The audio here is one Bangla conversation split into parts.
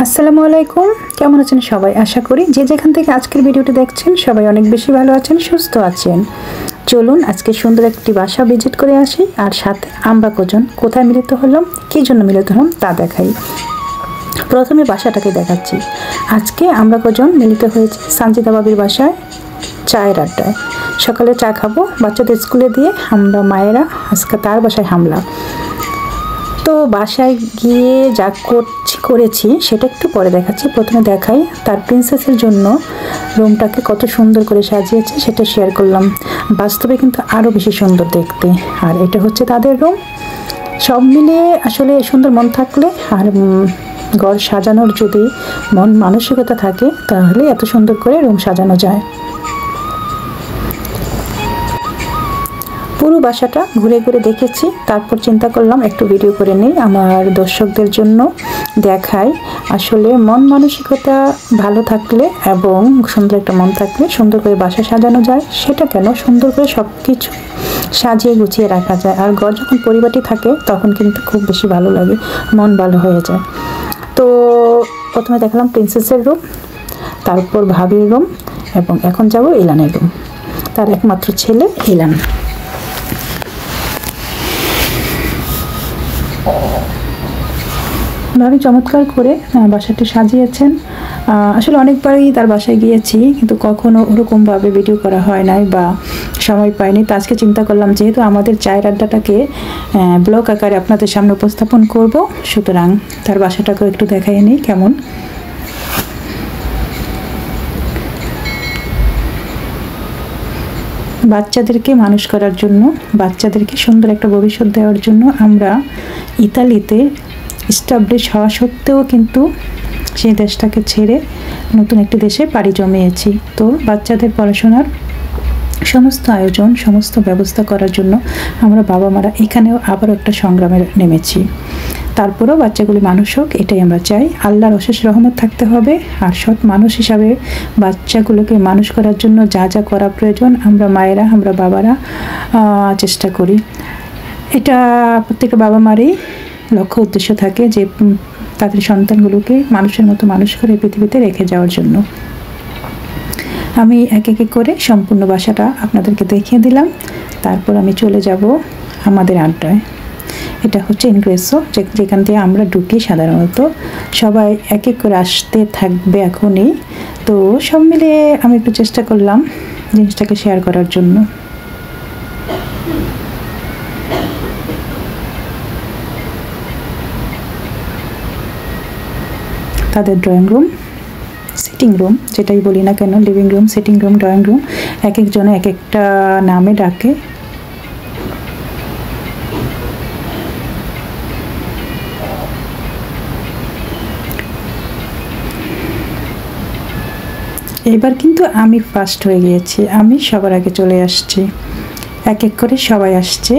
আসসালামু আলাইকুম, কেমন আছেন সবাই? আশা করি যে যেখান থেকে আজকের ভিডিওটি দেখছেন সবাই অনেক বেশি ভালো আছেন, সুস্থ আছেন। চলুন আজকে সুন্দর একটি বাসা ভিজিট করে আসি, আর সাথে আমরা কজন কোথায় মিলিত হলাম, কী জন্য মিলিত হলাম তা দেখাই। প্রথমে বাসাটাকে দেখাচ্ছি। আজকে আমরা কজন মিলিত হয়েছি সানজিদা বাবির বাসায় চায়ের আড্ডায়। সকালে চা খাবো, বাচ্চাদের স্কুলে দিয়ে আমরা মায়েরা আজকে তার বাসায় হামলা। তো বাসায় গিয়ে যা করেছি সেটা একটু পরে দেখাচ্ছি। প্রথমে দেখাই তার প্রিন্সেসের জন্য রুমটাকে কত সুন্দর করে সাজিয়েছে, সেটা শেয়ার করলাম। বাস্তবে কিন্তু আরও বেশি সুন্দর দেখতে। আর এটা হচ্ছে তাদের রুম। সব মিলিয়ে আসলে সুন্দর মন থাকলে আর ঘর সাজানোর যদি মন মানসিকতা থাকে তাহলে এত সুন্দর করে রুম সাজানো যায়। পুরো বাসাটা ঘুরে ঘুরে দেখেছি, তারপর চিন্তা করলাম একটু ভিডিও করে নিই, আমার দর্শকদের জন্য দেখাই। আসলে মন মানসিকতা ভালো থাকলে এবং সুন্দর একটা মন থাকলে সুন্দর করে বাসা সাজানো যায়। সেটা কেন, সুন্দর করে সব কিছু সাজিয়ে গুছিয়ে রাখা যায়। আর ঘর যখন পরিপাটি থাকে তখন কিন্তু খুব বেশি ভালো লাগে, মন ভালো হয়ে যায়। তো প্রথমে দেখলাম প্রিন্সেসের রুম, তারপর ভাবির রুম, এবং এখন যাব ইলানের রুম, তার একমাত্র ছেলে ইলান। ভাবি চমৎকার করে বাসাটি সাজিয়েছেন। আসলে অনেকবারই তার বাসায় গিয়েছি, কিন্তু কখনো ওরকমভাবে ভিডিও করা হয় নাই বা সময় পাইনি। তো আজকে চিন্তা করলাম যেহেতু আমাদের চায়ের আড্ডাটাকে ব্লগ আকারে আপনাদের সামনে উপস্থাপন করব, সুতরাং তার বাসাটাকেও একটু দেখাই নিই কেমন। বাচ্চাদেরকে মানুষ করার জন্য, বাচ্চাদেরকে সুন্দর একটা ভবিষ্যৎ দেওয়ার জন্য আমরা ইতালিতে এস্টাবলিশ হওয়া সত্ত্বেও কিন্তু সেই দেশটাকে ছেড়ে নতুন একটি দেশে পাড়ি জমিয়েছি। তো বাচ্চাদের পড়াশোনার সমস্ত আয়োজন, সমস্ত ব্যবস্থা করার জন্য আমরা বাবা মারা এখানেও আবারও একটা সংগ্রামে নেমেছি। তারপরেও বাচ্চাগুলি মানুষ হোক, এটাই আমরা চাই। আল্লাহর অশেষ রহমত থাকতে হবে। আর সৎ মানুষ হিসাবে বাচ্চাগুলোকে মানুষ করার জন্য যা যা করা প্রয়োজন আমরা মায়েরা, আমরা বাবারা চেষ্টা করি। এটা প্রত্যেকটা বাবা মারই লক্ষ্য উদ্দেশ্য থাকে যে তাদের সন্তানগুলোকে মানুষের মতো মানুষ করে পৃথিবীতে রেখে যাওয়ার জন্য। আমি এক এক করে সম্পূর্ণ বাসাটা আপনাদেরকে দেখিয়ে দিলাম, তারপর আমি চলে যাব আমাদের আড্ডায়। এটা হচ্ছে ইনগ্রেসো, যেখান থেকে আমরা ঢুকি। সাধারণত সবাই এক এক করে আসতে থাকবে এখনই। তো সব মিলিয়ে আমি একটু চেষ্টা করলাম জিনিসটাকে শেয়ার করার জন্য। তাদের ড্রয়িং রুম, সিটিং রুম যেটাই বলি না কেন, living room, sitting room, drawing room, এক একজনে এক একটা নামে ডাকে। এবার কিন্তু আমি ফার্স্ট হয়ে গিয়েছি, আমি সবার আগে চলে আসছি। এক এক করে সবাই আসছে।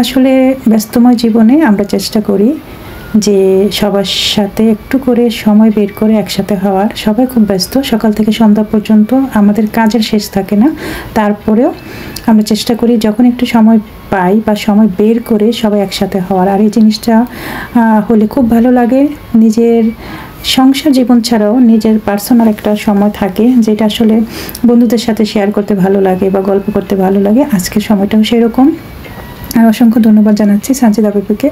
আসলে ব্যস্তময় জীবনে আমরা চেষ্টা করি যে সবার সাথে একটু করে সময় বের করে একসাথে হওয়ার। সবাই খুব ব্যস্ত, সকাল থেকে সন্ধ্যা পর্যন্ত আমাদের কাজের শেষ থাকে না। তারপরেও আমরা চেষ্টা করি যখন একটু সময় পাই বা সময় বের করে সবাই একসাথে হওয়ার। আর এই জিনিসটা হলে খুব ভালো লাগে। নিজের সংসার জীবন ছাড়াও নিজের পার্সোনাল একটা সময় থাকে যেটা আসলে বন্ধুদের সাথে শেয়ার করতে ভালো লাগে বা গল্প করতে ভালো লাগে। আজকের সময়টাও সেরকম। আর অসংখ্য ধন্যবাদ জানাচ্ছি সানজিদা বাবিকে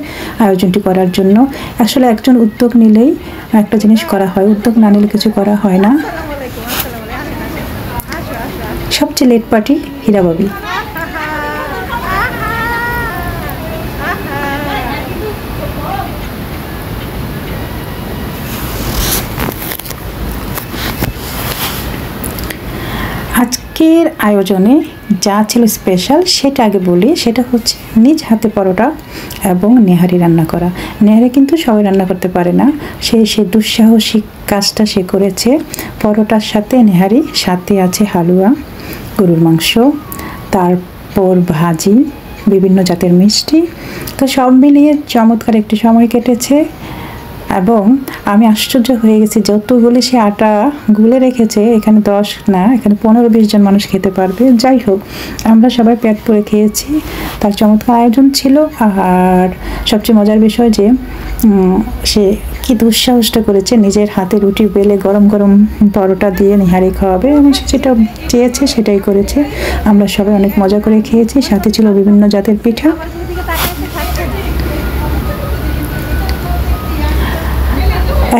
আয়োজনটি করার জন্য। আসলে একজন উদ্যোগ নিলেই একটা জিনিস করা হয়, উদ্যোগ না নিলে কিছু করা হয় না। সবচেয়ে লেট পার্টি হীরা বাবি। আজকের আয়োজনে যা ছিল স্পেশাল সেটা আগে বলি। সেটা হচ্ছে নিজ হাতে পরোটা এবং নেহারি রান্না করা। নেহারি কিন্তু সবাই রান্না করতে পারে না, সে দুঃসাহসিক কাজটা সে করেছে। পরোটার সাথে নেহারি, সাথে আছে হালুয়া, গরুর মাংস, তারপর ভাজি, বিভিন্ন জাতের মিষ্টি। তো সব মিলিয়ে চমৎকার একটি সময় কেটেছে। এবং আমি আশ্চর্য হয়ে গেছি, যতগুলি সে আটা গুলে রেখেছে, এখানে 10 না, এখানে 15-20 জন মানুষ খেতে পারবে। যাই হোক, আমরা সবাই পেট পুরে খেয়েছি। তার চমৎকার আয়োজন ছিল। আর সবচেয়ে মজার বিষয় যে সে কি দুঃসাহসটা করেছে, নিজের হাতে রুটি বেলে গরম গরম পরোটা দিয়ে নিহারি খাওয়াবে, এবং সে যেটা চেয়েছে সেটাই করেছে। আমরা সবাই অনেক মজা করে খেয়েছি। সাথে ছিল বিভিন্ন জাতের পিঠা।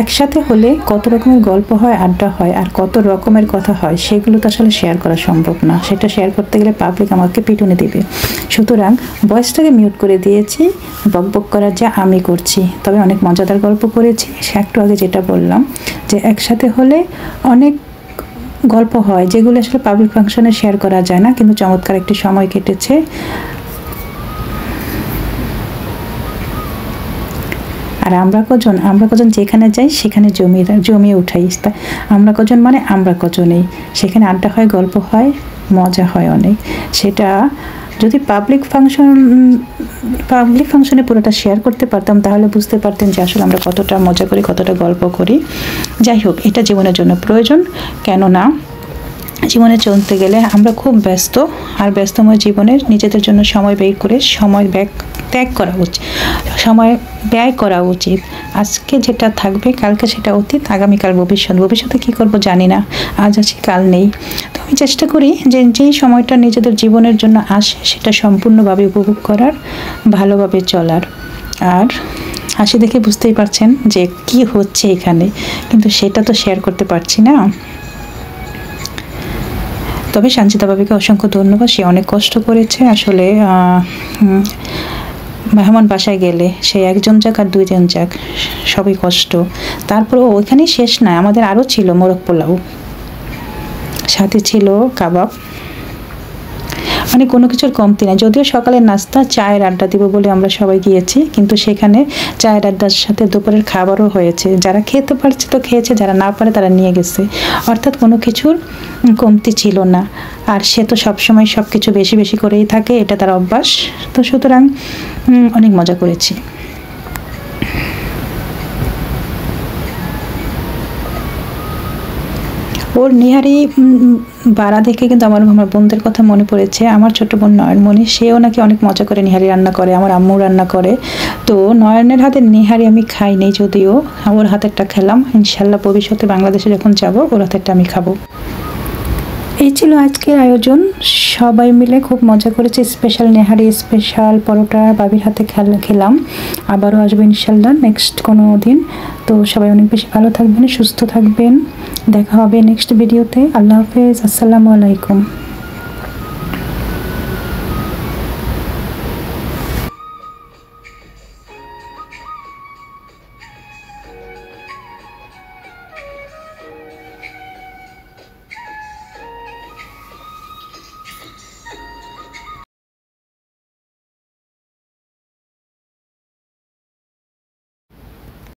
একসাথে হলে কত রকমের গল্প হয়, আড্ডা হয়, আর কত রকমের কথা হয়, সেগুলো তো আসলে শেয়ার করা সম্ভব না। সেটা শেয়ার করতে গেলে পাবলিক আমাকে পিটুনি দেবে। সুতরাং ভয়েসটাকে মিউট করে দিয়েছি। বকবক করার যা আমি করছি, তবে অনেক মজাদার গল্প করেছি। সে একটু আগে যেটা বললাম যে একসাথে হলে অনেক গল্প হয়, যেগুলো আসলে পাবলিক ফাংশনে শেয়ার করা যায় না, কিন্তু চমৎকার একটি সময় কেটেছে। আর আমরা কজন যেখানে যাই সেখানে জমিয়ে উঠাই। আমরা কজন মানে আমরা কজনেই, সেখানে আড্ডা হয়, গল্প হয়, মজা হয় অনেক। সেটা যদি পাবলিক ফাংশনে পুরোটা শেয়ার করতে পারতাম, তাহলে বুঝতে পারতেন যে আসলে আমরা কতটা মজা করি, কতটা গল্প করি। যাই হোক, এটা জীবনের জন্য প্রয়োজন। কেননা জীবনে চলতে গেলে আমরা খুব ব্যস্ত, আর ব্যস্তময় জীবনের নিজেদের জন্য সময় বের করে সময় ব্যয় করা উচিত। আজকে যেটা থাকবে, কালকে সেটা অতীত, আগামীকাল ভবিষ্যতে কী করব জানি না, আজ আছি কাল নেই। তো আমি চেষ্টা করি যে যেই সময়টা নিজেদের জীবনের জন্য আসে সেটা সম্পূর্ণভাবে উপভোগ করার, ভালোভাবে চলার। আর হাসি দেখে বুঝতেই পারছেন যে কি হচ্ছে এখানে, কিন্তু সেটা তো শেয়ার করতে পারছি না। তবে সঞ্চিতা ভাবিকে অসংখ্য ধন্যবাদ। সে অনেক কষ্ট করেছে আসলে। মেহমান বাসায় গেলে সে একজন যাক আর 2 জন যাক, সবই কষ্ট। তারপরেও ওইখানেই শেষ না, আমাদের আরও ছিল মোরগ পোলাও, সাথে ছিল কাবাব, মানে কোনো কিছুর কমতি না। যদিও সকালের নাস্তা চায়ের আড্ডা দিব বলে আমরা সবাই গিয়েছি, কিন্তু সেখানে চায়ের আড্ডার সাথে দুপুরের খাবারও হয়েছে। যারা খেতে পারছে তো খেয়েছে, যারা না পারে তারা নিয়ে গেছে। অর্থাৎ কোনো কিছুর কমতি ছিল না। আর সে তো সবসময় সব কিছু বেশি বেশি করেই থাকে, এটা তার অভ্যাস। তো সুতরাং অনেক মজা করেছি। ওর নিহারি বাড়া দেখে কিন্তু আমার বোনদের কথা মনে পড়েছে। আমার ছোট বোন নয়নমণি, সেও নাকি অনেক মজা করে নিহারি রান্না করে, আমার আম্মু রান্না করে। তো নয়নের হাতের নিহারি আমি খাই নাই, যদিও ওর হাতেরটা খেলাম। ইনশাল্লাহ ভবিষ্যতে বাংলাদেশে যখন যাব ওর হাতেরটা আমি খাবো। এই ছিল আজকের আয়োজন। সবাই মিলে খুব মজা করেছি। স্পেশাল নেহারি, স্পেশাল পরোটা বাবির হাতে খেলাম। আবারও আসবো ইনশাল্লাহ নেক্সট কোনো দিন। তো সবাই অনেক বেশি ভালো থাকবেন, সুস্থ থাকবেন। দেখা হবে নেক্সট ভিডিওতে। আল্লাহ হাফেজ, আসসালামু আলাইকুম।